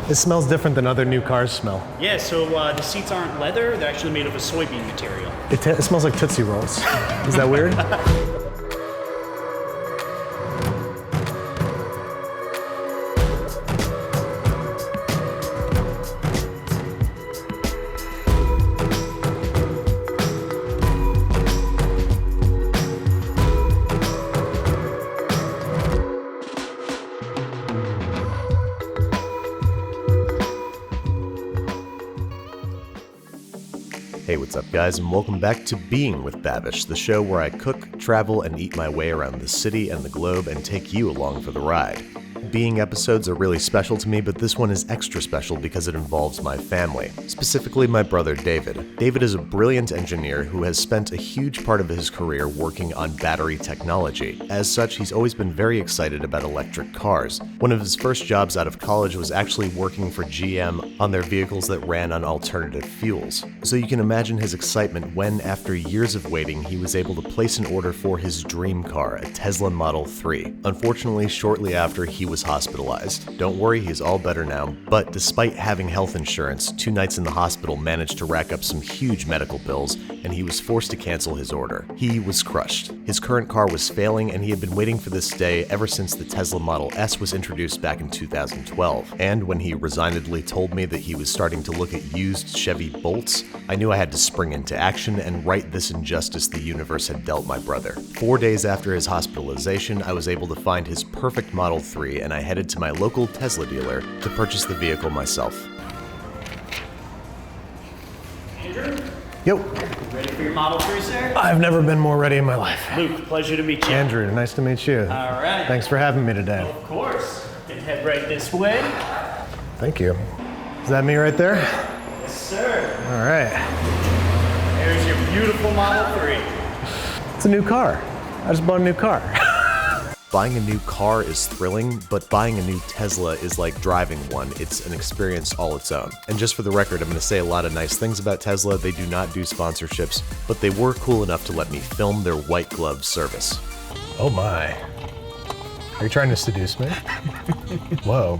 It smells different than other new cars smell. Yeah, so the seats aren't leather, they're actually made of a soybean material. It smells like Tootsie Rolls. Is that weird? Hey, what's up guys, and welcome back to Being with Babish, the show where I cook, travel, and eat my way around the city and the globe and take you along for the ride. Being episodes are really special to me, but this one is extra special because it involves my family, specifically my brother David. David is a brilliant engineer who has spent a huge part of his career working on battery technology. As such, he's always been very excited about electric cars. One of his first jobs out of college was actually working for GM on their vehicles that ran on alternative fuels. So you can imagine his excitement when, after years of waiting, he was able to place an order for his dream car, a Tesla Model 3. Unfortunately, shortly after, he was hospitalized. Don't worry, he's all better now, but despite having health insurance, 2 nights in the hospital managed to rack up some huge medical bills, and he was forced to cancel his order. He was crushed. His current car was failing, and he had been waiting for this day ever since the Tesla Model S was introduced back in 2012. And when he resignedly told me that he was starting to look at used Chevy Bolts, I knew I had to spring into action and right this injustice the universe had dealt my brother. 4 days after his hospitalization, I was able to find his perfect Model 3, and I headed to my local Tesla dealer to purchase the vehicle myself. Andrew, Yo, ready for your Model 3, sir? I've never been more ready in my life. Luke, pleasure to meet you. Andrew, nice to meet you. All right. Thanks for having me today. Of course. Can head right this way. Thank you. Is that me right there? Yes, sir. All right. There's your beautiful Model 3. It's a new car. I just bought a new car. Buying a new car is thrilling, but buying a new Tesla is like driving one. It's an experience all its own. And just for the record, I'm going to say a lot of nice things about Tesla. They do not do sponsorships, but they were cool enough to let me film their white glove service. Oh my. Are you trying to seduce me? Whoa.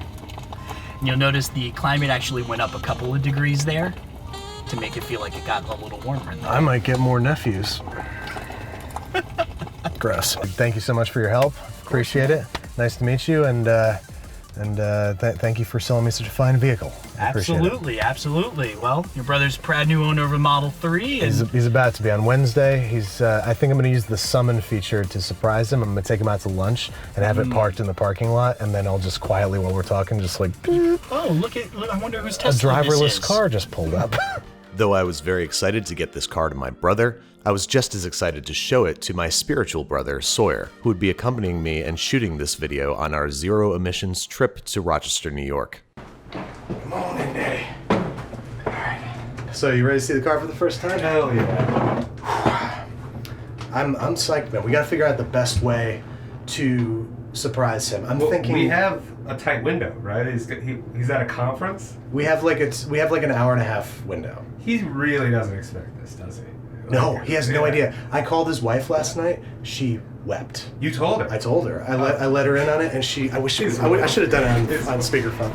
You'll notice the climate actually went up a couple of degrees there to make it feel like it got a little warmer in there. I might get more nephews. Gross. Thank you so much for your help. Appreciate it. Nice to meet you, and thank you for selling me such a fine vehicle. I appreciate it. Absolutely, absolutely. Well, your brother's proud new owner of a Model 3. And He's about to be on Wednesday. I think I'm going to use the summon feature to surprise him. I'm going to take him out to lunch and have it parked in the parking lot, and then I'll just quietly, while we're talking, just like, beep, oh, look, I wonder whose a Tesla this driverless is. car just pulled up. Though I was very excited to get this car to my brother, I was just as excited to show it to my spiritual brother, Sawyer, who would be accompanying me and shooting this video on our zero-emissions trip to Rochester, New York. Come on in, Daddy. All right. So, you ready to see the car for the first time? Hell yeah. I'm psyched, man. We got to figure out the best way to surprise him. I'm thinking We have a tight window, right? He's at a conference. we have like an hour and a half window. He really doesn't expect this, does he? No, Like, he has no yeah. idea. I called his wife last night. She wept. You told her. I told her. I let her in on it, and I should have done it on speakerphone.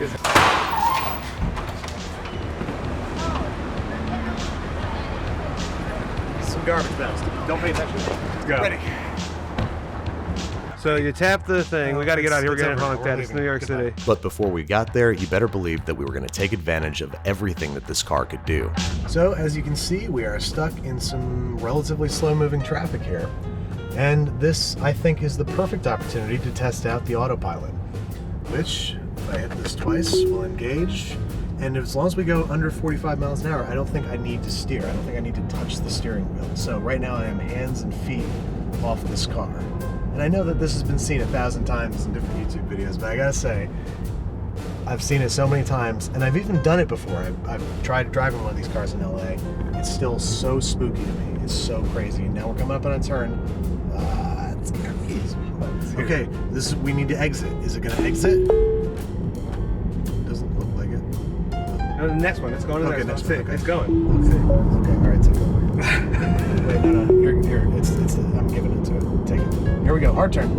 Some garbage bags. Don't pay attention. Go. Ready. So you tap the thing. We got to get out of here. We're getting It's over. honked at. It's We're New York leaving. City. But before we got there, you better believe that we were going to take advantage of everything that this car could do. So, as you can see, we are stuck in some relatively slow-moving traffic here. And this, I think, is the perfect opportunity to test out the autopilot, which, if I hit this twice, will engage. And as long as we go under 45 miles an hour, I don't think I need to steer. I don't think I need to touch the steering wheel. So right now I am hands and feet off this car. And I know that this has been seen 1,000 times in different YouTube videos, but I gotta say, I've seen it so many times, and I've even done it before. I've tried driving one of these cars in LA. It's still so spooky to me. It's so crazy. And now we're coming up on a turn. It's crazy. Okay, we need to exit. Is it gonna exit? Doesn't look like it. No, the next one. It's going to the Okay, next next one. one, okay. It's going. Let's see. Okay, all right, take it. Wait, no, here. I'm giving it to it. Take it. Here we go. Our turn.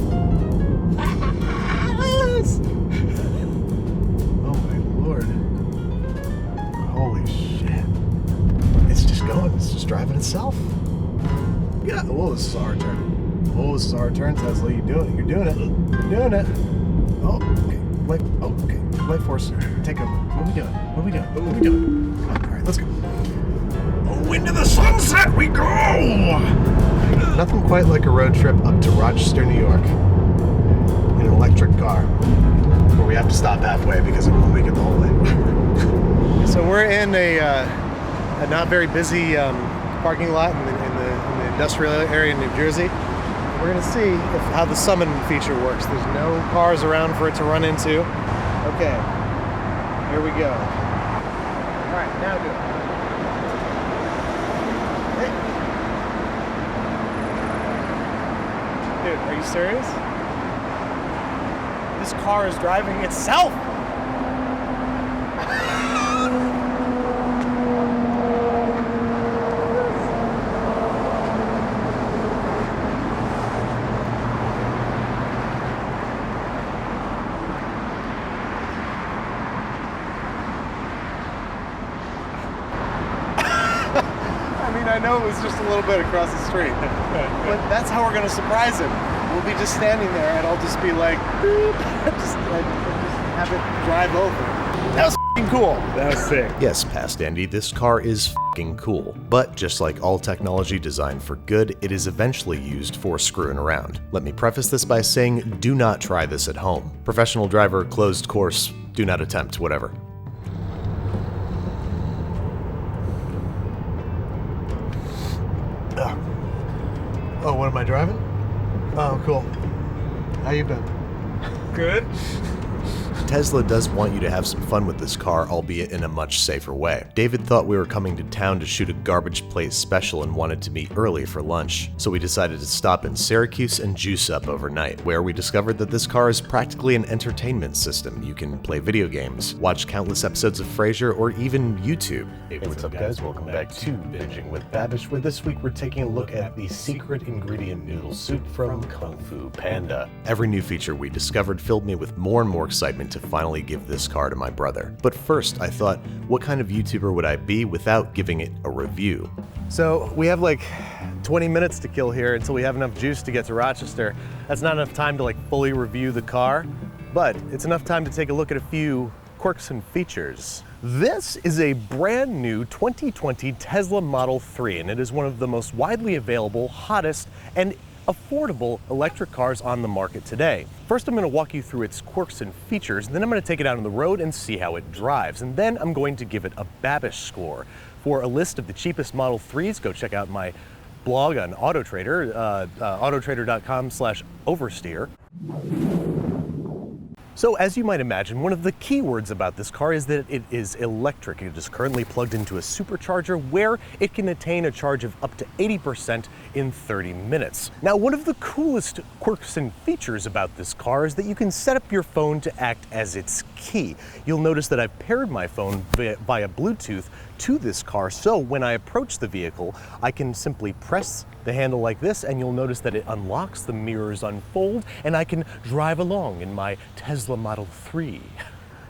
Oh my lord. driving itself. Yeah. Whoa, this is our turn. Whoa, this is our turn, Tesla. You're doing it. You're doing it. You're doing it. Oh, okay. Okay. Light force. Take over. What are we doing? What are we doing? What are we doing? Come on. All right, let's go. Oh, into the sunset we go! Nothing quite like a road trip up to Rochester, New York in an electric car where we have to stop halfway because it won't make it the whole way. So we're in a not very busy parking lot in the industrial area in New Jersey. We're going to see how the summon feature works. There's no cars around for it to run into. Okay, here we go. All right, now do it. Dude, are you serious? This car is driving itself! I know it was just a little bit across the street, but that's how we're going to surprise him. We'll be just standing there, and I'll just be like, boop, just have it drive over. That was f***ing cool. That was sick. Yes, past Andy, this car is f***ing cool. But just like all technology designed for good, it is eventually used for screwing around. Let me preface this by saying, do not try this at home. Professional driver, closed course, do not attempt, whatever. Oh, what am I driving? Oh, cool. How you been? Good. Tesla does want you to have some fun with this car, albeit in a much safer way. David thought we were coming to town to shoot a garbage plate special and wanted to meet early for lunch, so we decided to stop in Syracuse and juice up overnight, where we discovered that this car is practically an entertainment system. You can play video games, watch countless episodes of Frasier, or even YouTube. Hey, what's up guys? Welcome back to Binging with Babish, where this week we're taking a look at the secret ingredient noodle soup from Kung Fu Panda. Every new feature we discovered filled me with more and more excitement to finally give this car to my brother. But first, I thought, what kind of YouTuber would I be without giving it a review? So we have like 20 minutes to kill here until we have enough juice to get to Rochester. That's not enough time to like fully review the car, but it's enough time to take a look at a few quirks and features. This is a brand new 2020 Tesla Model 3, and it is one of the most widely available, hottest, and affordable electric cars on the market today. First, I'm going to walk you through its quirks and features, and then I'm going to take it out on the road and see how it drives, and then I'm going to give it a Babish score. For a list of the cheapest Model 3s, go check out my blog on AutoTrader, autotrader.com/oversteer. So as you might imagine, one of the key words about this car is that it is electric. It is currently plugged into a supercharger where it can attain a charge of up to 80% in 30 minutes. Now, one of the coolest quirks and features about this car is that you can set up your phone to act as its key. You'll notice that I've paired my phone via Bluetooth to this car, so when I approach the vehicle, I can simply press the handle like this, and you'll notice that it unlocks, the mirrors unfold, and I can drive along in my Tesla Model 3.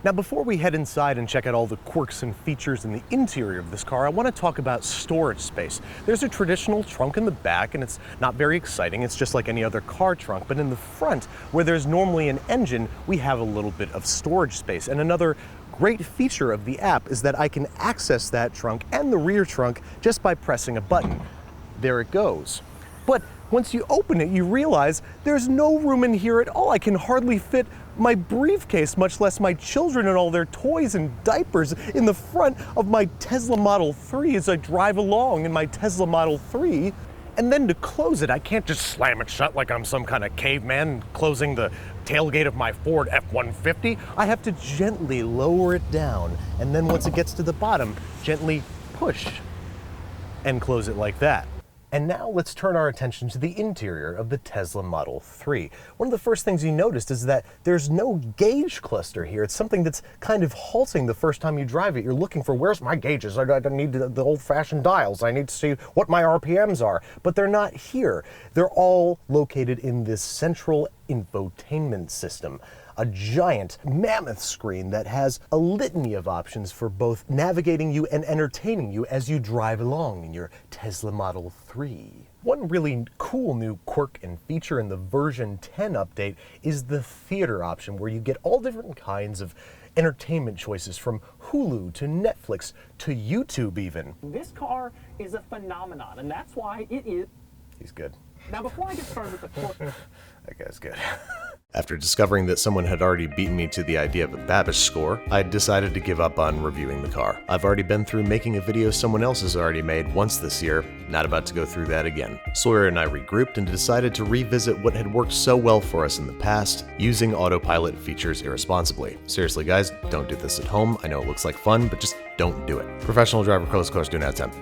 Now, before we head inside and check out all the quirks and features in the interior of this car, I want to talk about storage space. There's a traditional trunk in the back, and it's not very exciting. It's just like any other car trunk, but in the front, where there's normally an engine, we have a little bit of storage space. And another great feature of the app is that I can access that trunk and the rear trunk just by pressing a button. There it goes. But once you open it, you realize there's no room in here at all. I can hardly fit my briefcase, much less my children and all their toys and diapers in the front of my Tesla Model 3 as I drive along in my Tesla Model 3. And then to close it, I can't just slam it shut like I'm some kind of caveman closing the tailgate of my Ford F-150. I have to gently lower it down, and then once it gets to the bottom, gently push and close it like that. And now let's turn our attention to the interior of the Tesla Model 3. One of the first things you noticed is that there's no gauge cluster here. It's something that's kind of halting the first time you drive it. You're looking for, where's my gauges? I need the old-fashioned dials. I need to see what my RPMs are. But they're not here. They're all located in this central infotainment system. a giant mammoth screen that has a litany of options for both navigating you and entertaining you as you drive along in your Tesla Model 3. One really cool new quirk and feature in the version 10 update is the theater option, where you get all different kinds of entertainment choices, from Hulu to Netflix to YouTube even. This car is a phenomenon, and that's why it is. He's good. Now, before I get started with the core. That guy's good. After discovering that someone had already beaten me to the idea of a Babish score, I decided to give up on reviewing the car. I've already been through making a video someone else has already made once this year, not about to go through that again. Sawyer and I regrouped and decided to revisit what had worked so well for us in the past, using autopilot features irresponsibly. Seriously guys, don't do this at home. I know it looks like fun, but just don't do it. Professional driver Carlos Course, do not 10.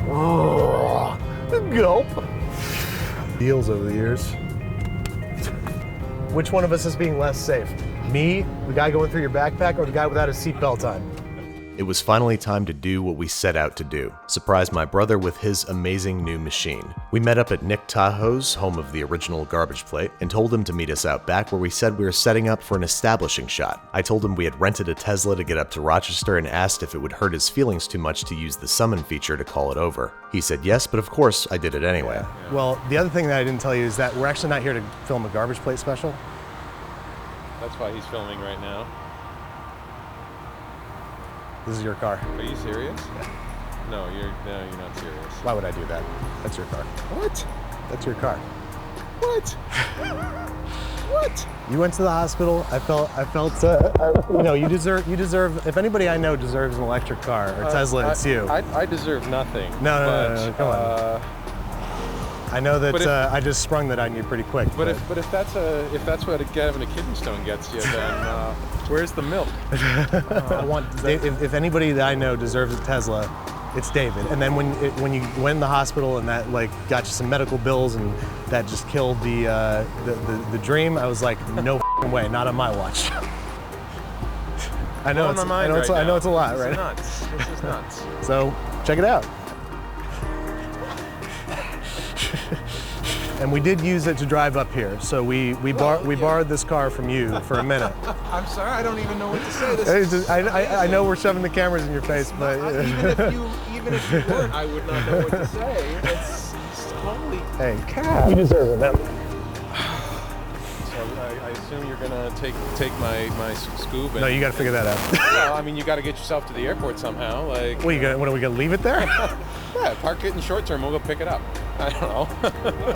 Oh, gulp. Deals over the years. Which one of us is being less safe? Me, the guy going through your backpack, or the guy without his seatbelt on? It was finally time to do what we set out to do: surprise my brother with his amazing new machine. We met up at Nick Tahoe's, home of the original Garbage Plate, and told him to meet us out back, where we said we were setting up for an establishing shot. I told him we had rented a Tesla to get up to Rochester and asked if it would hurt his feelings too much to use the summon feature to call it over. He said yes, but of course I did it anyway. Well, the other thing that I didn't tell you is that we're actually not here to film a Garbage Plate special. That's why he's filming right now. This is your car. Are you serious? No, you're not serious. Why would I do that? That's your car. What? That's your car. What? What? You went to the hospital. I felt, you deserve, if anybody I know deserves an electric car or Tesla, it's you. I deserve nothing. No, come on. I know that I just sprung that on you pretty quick. But if that's what having a kidney stone gets you, then where's the milk? If anybody that I know deserves a Tesla, it's David. And then when you went in the hospital and that got you some medical bills and that just killed the dream, I was like, no way, not on my watch. I know it's a lot, right? This is nuts. So check it out. And we did use it to drive up here, so we borrowed this car from you for a minute. I'm sorry, I don't even know what to say. I know we're shoving the cameras in your face, but even if you weren't, I would not know what to say. It's totally. Hey, Cat, you deserve it, man. So I assume you're gonna take my scoop. And, no, you got to figure that out. Well, I mean, you got to get yourself to the airport somehow. Like. What are we gonna leave it there? Yeah, park it in short term. We'll go pick it up. I don't know.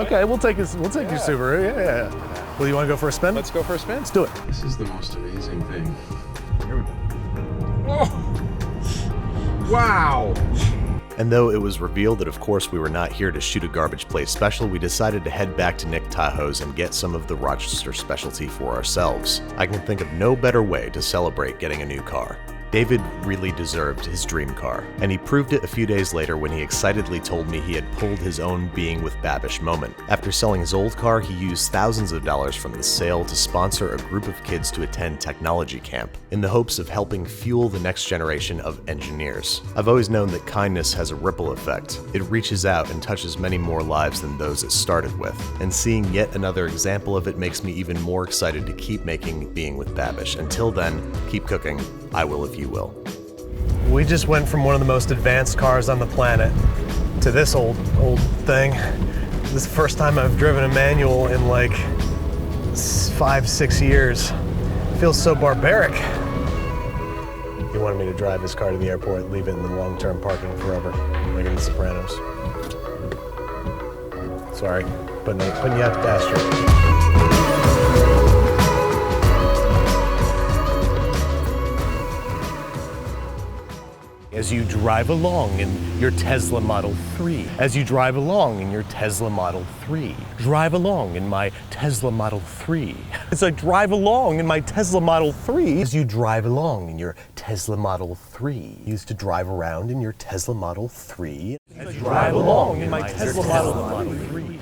Okay, we'll take your Subaru. Yeah. Well, you want to go for a spin? Let's go for a spin. Let's do it. This is the most amazing thing. Here we go. Oh! Wow! And though it was revealed that of course we were not here to shoot a Garbage Plate special, we decided to head back to Nick Tahoe's and get some of the Rochester specialty for ourselves. I can think of no better way to celebrate getting a new car. David really deserved his dream car, and he proved it a few days later when he excitedly told me he had pulled his own Being with Babish moment. After selling his old car, he used thousands of dollars from the sale to sponsor a group of kids to attend technology camp, in the hopes of helping fuel the next generation of engineers. I've always known that kindness has a ripple effect. It reaches out and touches many more lives than those it started with, and seeing yet another example of it makes me even more excited to keep making Being with Babish. Until then, keep cooking. I will if you will. We just went from one of the most advanced cars on the planet to this old thing. This is the first time I've driven a manual in like 5-6 years. It feels so barbaric. He wanted me to drive his car to the airport, leave it in the long-term parking forever, like in The Sopranos. Sorry, putting you out to pasture. As you drive along in your Tesla Model 3. As you drive along in your Tesla Model 3. Drive along in my Tesla Model 3. As I drive along in my Tesla Model 3. As you drive along in your Tesla Model 3. Used to drive around in your Tesla Model 3. As you drive along in my Tesla Model 3.